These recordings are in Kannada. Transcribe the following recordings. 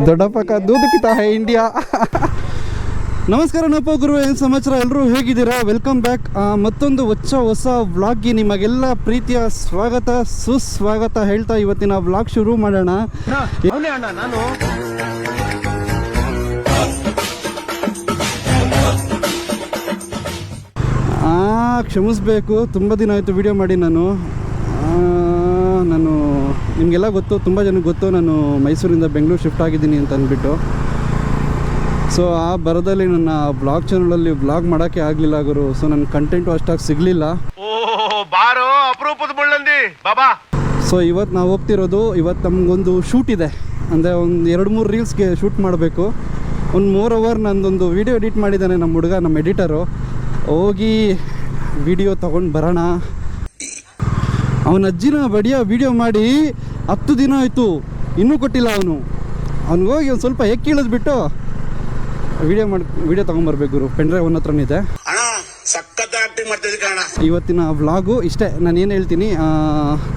ದೊಡ್ಡಪ್ಪ का दूध पीता है इंडिया. ನಮಸ್ಕಾರ ನಪ್ಪ ಗುರು, ಏನು ಸಮಾಚಾರ? ಎಲ್ಲರೂ ಹೇಗಿದ್ದೀರಾ? Welcome back. ಮತ್ತೊಂದು ಹೊಸ ವ್ಲಾಗ್ಗೆ ನಿಮಗೆಲ್ಲ ಪ್ರೀತಿಯ ಸ್ವಾಗತ ಸುಸ್ವಾಗತ ಹೇಳ್ತಾ ಇವತ್ತಿನ ವ್ಲಾಗ್ ಶುರು ಮಾಡೋಣ. ಕ್ಷಮಿಸ್ಬೇಕು, ತುಂಬ ದಿನ ಆಯಿತು ವಿಡಿಯೋ ಮಾಡಿ. ನಾನು ನಿಮಗೆಲ್ಲ ಗೊತ್ತು, ತುಂಬ ಜನಕ್ಕೆ ಗೊತ್ತು, ನಾನು ಮೈಸೂರಿಂದ ಬೆಂಗಳೂರು ಶಿಫ್ಟ್ ಆಗಿದ್ದೀನಿ ಅಂತ ಅಂದ್ಬಿಟ್ಟು. ಸೊ ಆ ಬರದಲ್ಲಿ ನನ್ನ ಬ್ಲಾಗ್ ಚಾನಲಲ್ಲಿ ಬ್ಲಾಗ್ ಮಾಡೋಕ್ಕೆ ಆಗಲಿಲ್ಲ ಗುರು. ಸೊ ನನ್ನ ಕಂಟೆಂಟು ಅಷ್ಟಾಗಿ ಸಿಗಲಿಲ್ಲ. ಸೊ ಇವತ್ತು ನಾವು ಹೋಗ್ತಿರೋದು, ಇವತ್ತು ನಮಗೊಂದು ಶೂಟ್ ಇದೆ. ಅಂದರೆ ಒಂದು 2-3 ರೀಲ್ಸ್ಗೆ ಶೂಟ್ ಮಾಡಬೇಕು. ಒಂದು 3 ಅವರ್ ನಂದೊಂದು ವೀಡಿಯೋ ಎಡಿಟ್ ಮಾಡಿದ್ದಾನೆ ನಮ್ಮ ಹುಡುಗ, ನಮ್ಮ ಎಡಿಟರು. ಹೋಗಿ ವಿಡಿಯೋ ತೊಗೊಂಡು ಬರೋಣ. ಅವನ ಅಜ್ಜಿನ ಬಡಿಯೋ ವಿಡಿಯೋ ಮಾಡಿ 10 ದಿನ ಆಯಿತು, ಇನ್ನೂ ಕೊಟ್ಟಿಲ್ಲ ಅವನು. ಅವ್ನಿಗೋಗಿ ಒಂದು ಸ್ವಲ್ಪ ಎಕ್ಕಿ ಇಳಿದ್ಬಿಟ್ಟು ವಿಡಿಯೋ ತೊಗೊಂಬರ್ಬೇಕು ಗುರು. ಪೆನ್ಡ್ರೈವ್ ಅವನ ಹತ್ರನೇ ಇದೆ. ಇವತ್ತಿನ ವ್ಲಾಗು ಇಷ್ಟೇ. ನಾನು ಏನು ಹೇಳ್ತೀನಿ,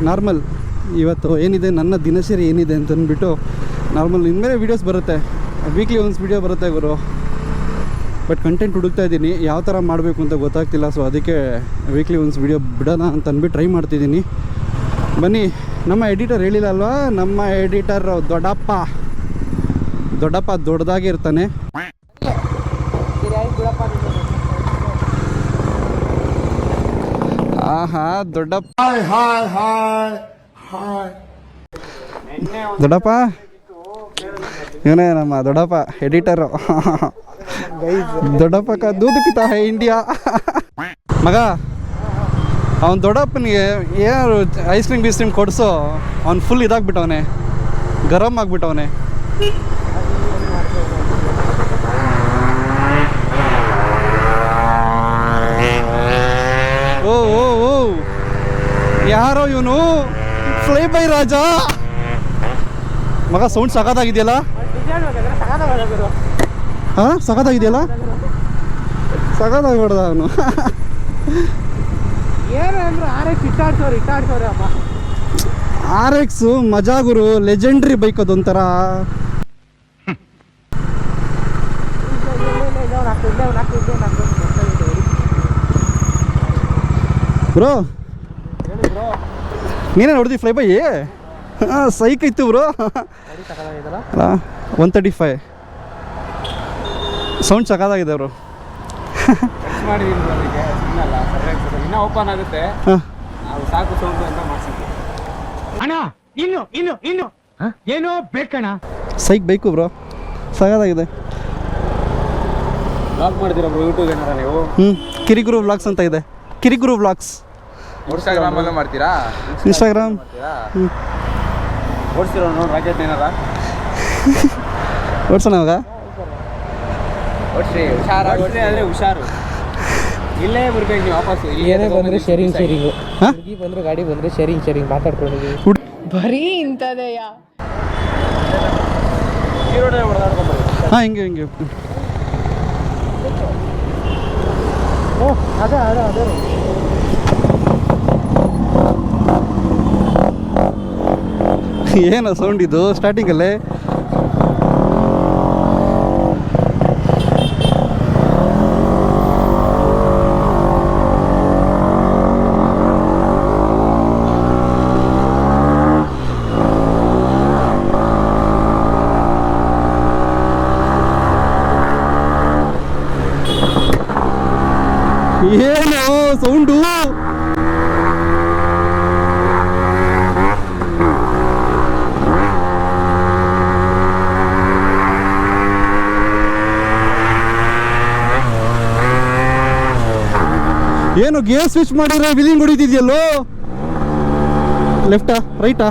ನಾರ್ಮಲ್ ಇವತ್ತು ಏನಿದೆ, ನನ್ನ ದಿನಚರಿ ಏನಿದೆ ಅಂತಂದ್ಬಿಟ್ಟು ನಾರ್ಮಲ್ ಇನ್ಮೇಲೆ ವೀಡಿಯೋಸ್ ಬರುತ್ತೆ. ವೀಕ್ಲಿ ಒಂದು ವಿಡಿಯೋ ಬರುತ್ತೆ ಗುರು. ಬಟ್ ಕಂಟೆಂಟ್ ಹುಡುಕ್ತಾ ಇದ್ದೀನಿ, ಯಾವ ಥರ ಮಾಡಬೇಕು ಅಂತ ಗೊತ್ತಾಗ್ತಿಲ್ಲ. ಸೊ ಅದಕ್ಕೆ ವೀಕ್ಲಿ ಒಂದು ವಿಡಿಯೋ ಬಿಡೋಣ ಅಂತ ಅಂದ್ಬಿಟ್ಟು ಟ್ರೈ ಮಾಡ್ತಿದ್ದೀನಿ. ಬನ್ನಿ. ನಮ್ಮ ಎಡಿಟರ್ ಹೇಳಿಲ್ಲ ಅಲ್ವಾ, ನಮ್ಮ ಎಡಿಟರ್ ದೊಡ್ಡಪ್ಪ ದೊಡ್ಡದಾಗಿ ಇರ್ತಾನೆ. ಆಹಾ ದೊಡ್ಡಪ್ಪ ಇವನೇ ನಮ್ಮ ದೊಡ್ಡಪ್ಪ ಎಡಿಟರು. ದೊಡ್ಡಪ್ಪ का दूध पीता है इंडिया. ಮಗ, ಅವನು ದೊಡ್ಡಪ್ಪನಿಗೆ ಏನಾದ್ರು ಐಸ್ ಕ್ರೀಮ್ ಕೊಡಿಸೋ. ಅವ್ನು ಫುಲ್ ಇದಾಗ್ಬಿಟ್ಟವನೆ, ಗರಮ್ ಆಗಿಬಿಟ್ಟವನೆ. ಓ ಓ ಓ ಯಾರೋ ಇವನು, ಫ್ಲೈ ಬೈ ರಾಜ. ಮಗ ಸೌಂಡ್ ಸಖತ್ತಾಗಿದೆಯಲ್ಲ? ಹಾಂ ಸಖತ್ತಾಗಿದೆಯಲ್ಲ? ಸಖತ್ತಾಗ್ಬಿಡ್ದ ಅವನು. RX ಮಜಾ ಗುರು, ಲೆಜೆಂಡ್ರಿ ಬೈಕ್ ಅದೊಂಥರ. ಬ್ರೋ ನೀನೇ ನೋಡಿದ್ವಿ ಫ್ಲೈ ಬೈ? ಹಾಂ ಸೈಕ್ ಇತ್ತು ಬ್ರೋ. 135 ಸೌಂಡ್ ಸಖತ್ತಾಗಿದೆ ಬ್ರೋ. ಓಪನ್ ಆಗುತ್ತೆ ಸಾಕು ಸೌಂಡ್ ಅಂತ ಮಾಡಿಸಿದ್ವಿ ಅಣ್ಣ. ಇನ್ನು ಏನೋ ಬೇಕಣ್ಣ. ಸೈಕ್ ಬೈಕು ಬ್ರೋ, ಸಖತ್ತಾಗಿದೆ. ವ್ಲಾಗ್ ಮಾಡ್ತೀರಾ ಬ್ರೋ ಯೂಟ್ಯೂಬ್ ಏನಾರ ನೀವು? ಕಿರಿಗುರು ವ್ಲಾಗ್ಸ್ ಅಂತ ಇದೆ. ಕಿರಿಗುರು ವ್ಲಾಗ್ಸ್ ಇನ್ಸ್ಟಾಗ್ರಾಮ್ ಅಲ್ಲೂ ಮಾಡ್ತೀರಾ? ಇನ್ಸ್ಟಾಗ್ರಾಮ್ ಓಡಿಸಿರೋ ನೋಡಿ ರಾಕೆಟ್ ಏನಾರ ಓಡಿಸೋಣ ಅವಾಗ. ಓಡಿಸಿ ಹುಷಾರಾಗಿ, ಆದರೆ ಹುಷಾರು. ಇಲ್ಲೇ ಬರ್ಬೇಕು ನೀವು ವಾಪಸ್. ಇಲ್ಲೇ ಬಂದರೆ ಶೇರಿಂಗ್ ಹುಡುಗಿ ಬಂದರೆ ಗಾಡಿ ಬಂದರೆ ಶೇರಿಂಗ್ ಮಾತಾಡ್ಕೊಂಡಿದ್ದೀವಿ. ಬರೀ ಇಂಥದೆಯಾ? ಹಾಂ ಹಿಂಗೆ ಓ ಅದೇ ಏನೋ ಸೌಂಡ್ ಇದು ಸ್ಟಾರ್ಟಿಂಗಲ್ಲೇ. ಏನೋ ಸೌಂಡು. ಏನು ಗೇರ್ ಸ್ವಿಚ್ ಮಾಡಿದ್ರೆ ವಿಲಿಂಗ್ ಹೊಡಿತಿದ್ಯಲ್ಲೋ? ಲೆಫ್ಟಾ ರೈಟಾ?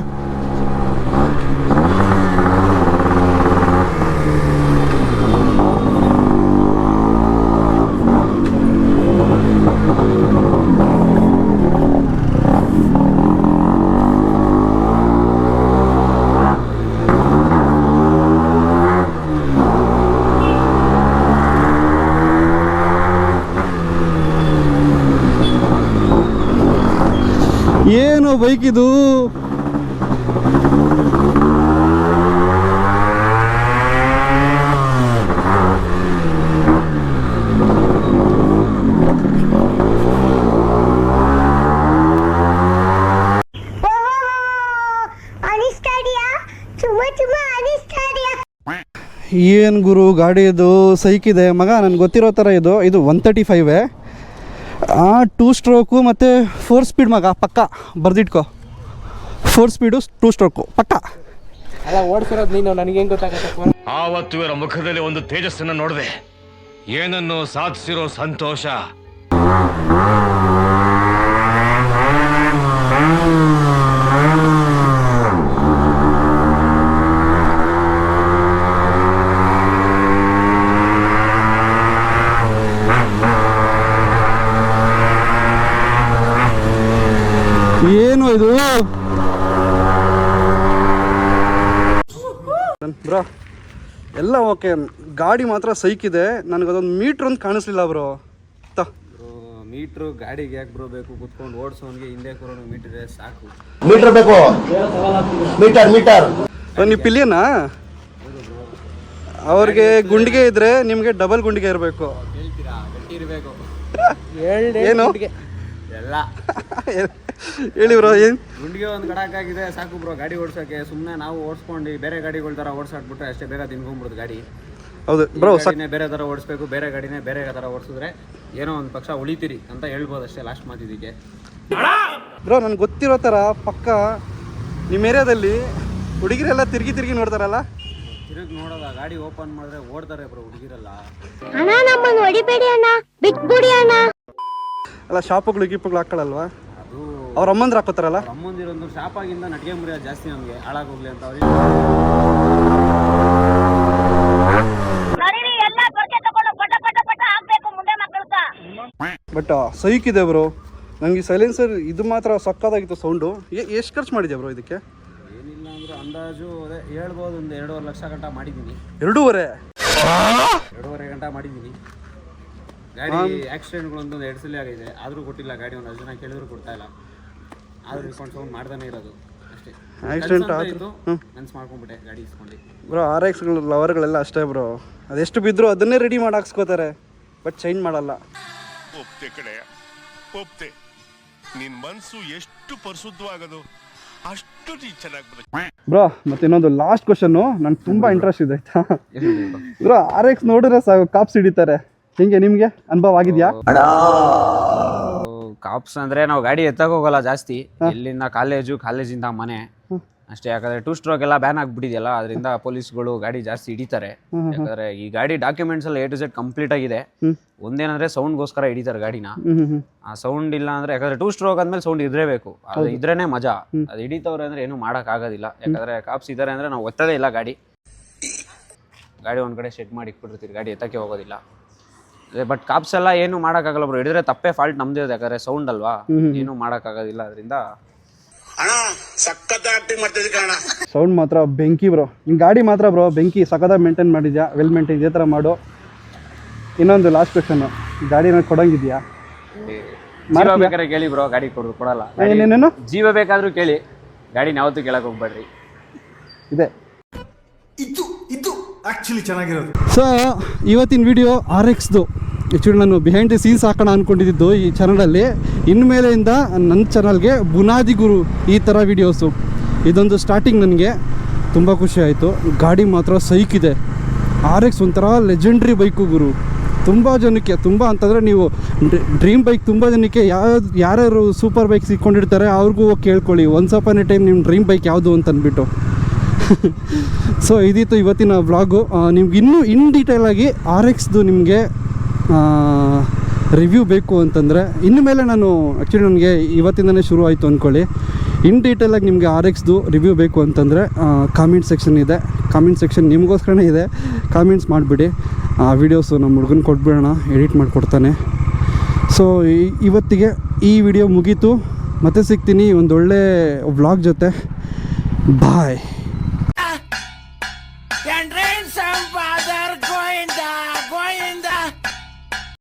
ಏನು ಬೈಕ್ ಇದು? ಏನು ಗುರು ಗಾಡಿ ಇದು ಸೈಕಿದೆ ಮಗ, ನನಗೆ ಗೊತ್ತಿರೋ ಥರ ಇದು 135 2 ಸ್ಟ್ರೋಕು ಮತ್ತು 4 ಸ್ಪೀಡ್ ಮಗ, ಪಕ್ಕ ಬರ್ದಿಟ್ಕೊ. 4 ಸ್ಪೀಡು 2 ಸ್ಟ್ರೋಕು ಪಕ್ಕ. ಅಲ್ಲ ಓಡಿಸಿರೋದು ನೀನು, ನನಗೆ ಹೆಂಗೆ ಗೊತ್ತಾಗುತ್ತೆ? ಆವತ್ತು ಇವರ ಮುಖದಲ್ಲಿ ಒಂದು ತೇಜಸ್ಸನ್ನು ನೋಡಿದೆ, ಏನನ್ನು ಸಾಧಿಸಿರೋ ಸಂತೋಷ. ಏನು ಇದು ಬ್ರೋ? ಎಲ್ಲ ಓಕೆ, ಗಾಡಿ ಮಾತ್ರ ಸೈಕಿದೆ. ನನಗದೊಂದು ಮೀಟ್ರ್ ಅಂತ ಕಾಣಿಸ್ಲಿಲ್ಲ ಬ್ರೋ. ಮೀಟ್ರು ಗಾಡಿಗೆ ಯಾಕೆ ಬ್ರೋ ಬೇಕು? ಕುತ್ಕೊಂಡು ಓಡಿಸೋನ್ಗೆ ಹಿಂದೆ ಕೂರೋನು ಮೀಟರ್ ಸಾಕು. ಮೀಟರ್ ಬೇಕು, ಮೀಟರ್ ಮೀಟರ್. ನೀವು ಪಿಲಿಯನಾ? ಅವ್ರಿಗೆ ಗುಂಡಿಗೆ ಇದ್ರೆ ನಿಮಗೆ ಡಬಲ್ ಗುಂಡಿಗೆ ಇರಬೇಕು. ಹೇಳ್ತೀರಾ? ಗಟ್ಟಿ ಇರಬೇಕು. ಏನು ಎಲ್ಲ ಹೇಳಿ ಬ್ರೋ. ಏನು ಗುಂಡಿಗೆ ಒಂದು ಗಡಾಕಾಗಿದೆ ಸಾಕು ಬ್ರೋ ಗಾಡಿ ಓಡ್ಸೋಕ್ಕೆ. ಸುಮ್ಮನೆ ನಾವು ಓಡಿಸ್ಕೊಂಡು ಬೇರೆ ಗಾಡಿಗಳ ಥರ ಓಡಿಸಾಕ್ಬಿಟ್ರೆ ಅಷ್ಟೇ, ಬೇಗ ತಿನ್ಕೊಂಡ್ಬಿಡುದು ಗಾಡಿ. ಹೌದು ಬ್ರೋ, ಗಾಡಿನೇ ಬೇರೆ ಥರ ಓಡಿಸ್ಬೇಕು, ಬೇರೆ ಗಾಡಿನೇ ಬೇರೆ ಥರ ಓಡಿಸಿದ್ರೆ ಏನೋ ಒಂದು ಪಕ್ಷ ಉಳಿತೀರಿ ಅಂತ ಹೇಳ್ಬೋದು ಅಷ್ಟೇ. ಲಾಸ್ಟ್ ಮಾತಿದ್ದಕ್ಕೆ ಬ್ರೋ, ನನಗೆ ಗೊತ್ತಿರೋ ಥರ ಪಕ್ಕ ನಿಮ್ಮ ಏರಿಯಾದಲ್ಲಿ ಹುಡುಗಿರೆಲ್ಲ ತಿರುಗಿ ನೋಡ್ತಾರಲ್ಲ? ತಿರುಗಿ ನೋಡೋದ ಗಾಡಿ ಓಪನ್ ಮಾಡಿದ್ರೆ ಓಡ್ತಾರೆ ಬ್ರೋ ಹುಡುಗಿರಲ್ಲ. ಅಲ್ಲ ಶಾಪುಗಳು ಗೀಪುಗಳು ಹಾಕೊಳ್ಳಲ್ವಾ? ಅದು ಅವ್ರ ಅಮ್ಮಂದ್ರೆ ಹಾಕೋತಾರಲ್ಲ? ಅಮ್ಮಂದಿರೊಂದು ಶಾಪಾಗಿಂದ ನಟಿಗೆ ಮುರಿಯೋದು ಜಾಸ್ತಿ ನಮಗೆ, ಹಾಳಾಗೋಗ್ಲಿ ಅಂತ ಅವ್ರಿಗೆ. ಬಟ್ ಸೈಕಿದೆ ಬ್ರೋ. ನನಗೆ ಸೈಲೆನ್ಸರ್ ಇದು ಮಾತ್ರ ಸಕ್ಕದಾಗಿತ್ತು ಸೌಂಡು. ಎಷ್ಟು ಖರ್ಚು ಮಾಡಿದ್ಯಾ ಬ್ರೋ ಇದಕ್ಕೆ? ಏನಿಲ್ಲ ಅಂದ್ರೆ ಅಂದಾಜು ಅದೇ ಹೇಳ್ಬೋದು, ಒಂದು 2.5 ಲಕ್ಷ ಗಂಟ ಮಾಡಿದ್ದೀನಿ. 2.5 ಗಂಟ ಮಾಡಿದ್ದೀನಿ. ಗಾಡಿ ಆಕ್ಸಿಡೆಂಟ್ಗಳೊಂದು 2 ಸಲ ಆಗಿದೆ, ಆದರೂ ಕೊಟ್ಟಿಲ್ಲ ಗಾಡಿ. ಒಂದು 10 ಜನ ಕೇಳಿದ್ರು ಕೊಡ್ತಾ ಇಲ್ಲ, ಆದರೂ ಇಸ್ಕೊಂಡು ಸೌಂಡ್ ಮಾಡ್ತಾನೆ ಇರೋದು ಅಷ್ಟೇ. ಆಕ್ಸಿಡೆಂಟ್ ಆಯಿತು, ಮನ್ಸು ಮಾಡ್ಕೊಂಡ್ಬಿಟ್ಟೆ ಗಾಡಿ ಇಸ್ಕೊಂಡು. ಬ್ರೋ RX ಲವರ್ಗಳೆಲ್ಲ ಅಷ್ಟೇ ಬ್ರೋ, ಅದೆಷ್ಟು ಬಿದ್ದರೂ ಅದನ್ನೇ ರೆಡಿ ಮಾಡಿ ಹಾಕ್ಸ್ಕೋತಾರೆ, ಬಟ್ ಚೇಂಜ್ ಮಾಡಲ್ಲ. ಒಪ್ತೆ ಕಡೆ ಒಪ್ತೆ, ನಿನ್ ಮನ್ಸು ಎಷ್ಟು ಪರಿಶುದ್ಧವಾಗದು ಅಷ್ಟು ಚೆನ್ನಾಗಿ ಬರುತ್ತೆ ಬ್ರೋ. ಮತ್ತೆ ಇನ್ನೊಂದು ಲಾಸ್ಟ್ ಕ್ವಶನ್ನು, ನನಗೆ ತುಂಬ ಇಂಟ್ರೆಸ್ಟ್ ಇದೆ ಆಯ್ತಾ ಬ್ರೋ. RX ನೋಡಿದ್ರೆ ಸಾಕು ಕಾಪ್ಸ್ ಹಿಡಿತಾರೆ, ಹಿಂಗೆ ನಿಮಗೆ ಅನುಭವ ಆಗಿದೆಯಾ? ಕಾಪ್ಸ್ ಅಂದ್ರೆ ನಾವು ಗಾಡಿ ಎತ್ತಕ್ಕೆ ಹೋಗಲ್ಲ ಜಾಸ್ತಿ. ಇಲ್ಲಿಂದ ಕಾಲೇಜಿಂದ ಮನೆ ಅಷ್ಟೇ. ಯಾಕಂದ್ರೆ 2 ಸ್ಟ್ರೋಕ್ ಎಲ್ಲ ಬ್ಯಾನ್ ಆಗ್ಬಿಟ್ಟಿದೆಯಲ್ಲ, ಅದರಿಂದ ಪೊಲೀಸ್ಗಳು ಗಾಡಿ ಜಾಸ್ತಿ ಹಿಡಿತಾರೆ. ಯಾಕಂದ್ರೆ ಈ ಗಾಡಿ ಡಾಕ್ಯುಮೆಂಟ್ಸ್ ಎಲ್ಲ A to Z ಕಂಪ್ಲೀಟ್ ಆಗಿದೆ. ಒಂದೇನಂದ್ರೆ ಸೌಂಡ್ಗೋಸ್ಕರ ಹಿಡಿತಾರೆ ಗಾಡಿನ. ಆ ಸೌಂಡ್ ಇಲ್ಲ ಅಂದ್ರೆ, ಯಾಕಂದ್ರೆ 2 ಸ್ಟ್ರೋಕ್ ಆದ್ಮೇಲೆ ಸೌಂಡ್ ಇದ್ರೇಬೇಕು, ಅದು ಇದ್ರೇನೆ ಮಜಾ. ಅದು ಹಿಡಿತವ್ರೆ ಅಂದ್ರೆ ಏನು ಮಾಡಕ್ ಆಗೋದಿಲ್ಲ. ಯಾಕಂದ್ರೆ ಕಾಪ್ಸ್ ಇದಾರೆ ಅಂದ್ರೆ ನಾವು ಒತ್ತದೇ ಇಲ್ಲ ಗಾಡಿ ಒಂದ್ ಕಡೆ ಸೆಟ್ ಮಾಡಿ ಇಟ್ಬಿಟ್ಟಿರ್ತೀವಿ, ಗಾಡಿ ಎತ್ತಕ್ಕೆ ಹೋಗೋದಿಲ್ಲ. ಬಟ್ ಕಾಪ್ಸ್ ಎಲ್ಲ ಏನು ಮಾಡೋಕ್ಕಾಗಲ್ಲ ಬ್ರೋ, ಹಿಡಿದ್ರೆ ತಪ್ಪೇ ಫಾಲ್ಟ್ ನಮ್ದೇ ಇದೆ. ಯಾಕಂದ್ರೆ ಸೌಂಡ್ ಅಲ್ವಾ, ಏನು ಮಾಡೋಕ್ಕಾಗೋದಿಲ್ಲ. ಅದರಿಂದ ಸೌಂಡ್ ಮಾತ್ರ ಬೆಂಕಿ ಬ್ರೋ. ನಿನ್ನ ಗಾಡಿ ಮಾತ್ರ ಬ್ರೋ ಬೆಂಕಿ, ಸಖತ್ತಾಗಿ ಮೇಂಟೈನ್ ಮಾಡಿದ್ಯಾ, ವೆಲ್ ಮೇಂಟೈನ್. ಇದೇ ಥರ ಮಾಡು. ಇನ್ನೊಂದು ಲಾಸ್ಟ್ ಕ್ವೆಶನ್ನು, ಗಾಡಿನ ಕೊಡಂಗಿದ್ಯಾ? ಜೀವ ಬೇಕಾದ್ರೆ ಕೇಳಿ ಬ್ರೋ, ಗಾಡಿ ಕೊಡಲ್ಲ. ಏನೇನೇನು ಜೀವ ಬೇಕಾದ್ರೂ ಕೇಳಿ, ಗಾಡಿನ ಯಾವತ್ತೂ ಕೇಳಕ್ ಹೋಗ್ಬೇಡ್ರಿ. ಇದೆ ಇದು ಆಕ್ಚುಲಿ ಚೆನ್ನಾಗಿರೋದು. ಸೊ ಇವತ್ತಿನ ವಿಡಿಯೋ RXದು. ಆ್ಯಕ್ಚುಲಿ ನಾನು ಬಿಹೈಂಡ್ ದಿ ಸೀನ್ಸ್ ಹಾಕೋಣ ಅಂದ್ಕೊಂಡಿದ್ದು ಈ ಚಾನಲಲ್ಲಿ. ಇನ್ಮೇಲೆಯಿಂದ ನನ್ನ ಚಾನಲ್ಗೆ ಬುನಾದಿ ಗುರು ಈ ಥರ ವೀಡಿಯೋಸು. ಇದೊಂದು ಸ್ಟಾರ್ಟಿಂಗ್. ನನಗೆ ತುಂಬ ಖುಷಿ ಆಯಿತು. ಗಾಡಿ ಮಾತ್ರ ಸೈಕಿದೆ. RX ಒಂಥರ ಲೆಜೆಂಡ್ರಿ ಬೈಕು ಗುರು. ತುಂಬ ಜನಕ್ಕೆ, ತುಂಬ ಅಂತಂದರೆ ನೀವು ಡ್ರೀಮ್ ಬೈಕ್ ತುಂಬ ಜನಕ್ಕೆ ಯಾರ್ಯಾರು ಸೂಪರ್ ಬೈಕ್ಸ್ ಇಟ್ಕೊಂಡಿರ್ತಾರೆ ಅವ್ರಿಗೂ ಕೇಳ್ಕೊಳ್ಳಿ, ಒನ್ಸ್ ಅಪಾನ್ ಎ ಟೈಮ್ ನಿಮ್ಮ ಡ್ರೀಮ್ ಬೈಕ್ ಯಾವುದು ಅಂತ ಅಂದ್ಬಿಟ್ಟು. ಸೊ ಇದಿತ್ತು ಇವತ್ತಿನ ವ್ಲಾಗು. ನಿಮ್ಗೆ ಇನ್ನೂ ಇನ್ ಡೀಟೇಲಾಗಿ RXದು ನಿಮಗೆ ರಿವ್ಯೂ ಬೇಕು ಅಂತಂದರೆ, ಇನ್ನು ಮೇಲೆ ನಾನು ಆ್ಯಕ್ಚುಲಿ ನನಗೆ ಇವತ್ತಿಂದನೇ ಶುರು ಆಯಿತು ಅಂದ್ಕೊಳ್ಳಿ. ಇನ್ ಡೀಟೇಲಾಗಿ ನಿಮಗೆ RXದು ರಿವ್ಯೂ ಬೇಕು ಅಂತಂದರೆ ಕಾಮೆಂಟ್ ಸೆಕ್ಷನ್ ಇದೆ. ಕಾಮೆಂಟ್ ಸೆಕ್ಷನ್ ನಿಮಗೋಸ್ಕರನೇ ಇದೆ, ಕಾಮೆಂಟ್ಸ್ ಮಾಡಿಬಿಡಿ. ಆ ವೀಡಿಯೋಸು ನಮ್ಮ ಹುಡುಗನ ಕೊಟ್ಬಿಡೋಣ, ಎಡಿಟ್ ಮಾಡಿಕೊಡ್ತಾನೆ. ಸೊ ಇವತ್ತಿಗೆ ಈ ವಿಡಿಯೋ ಮುಗೀತು. ಮತ್ತೆ ಸಿಗ್ತೀನಿ ಒಂದೊಳ್ಳೆ ವ್ಲಾಗ್ ಜೊತೆ. ಬಾಯ್.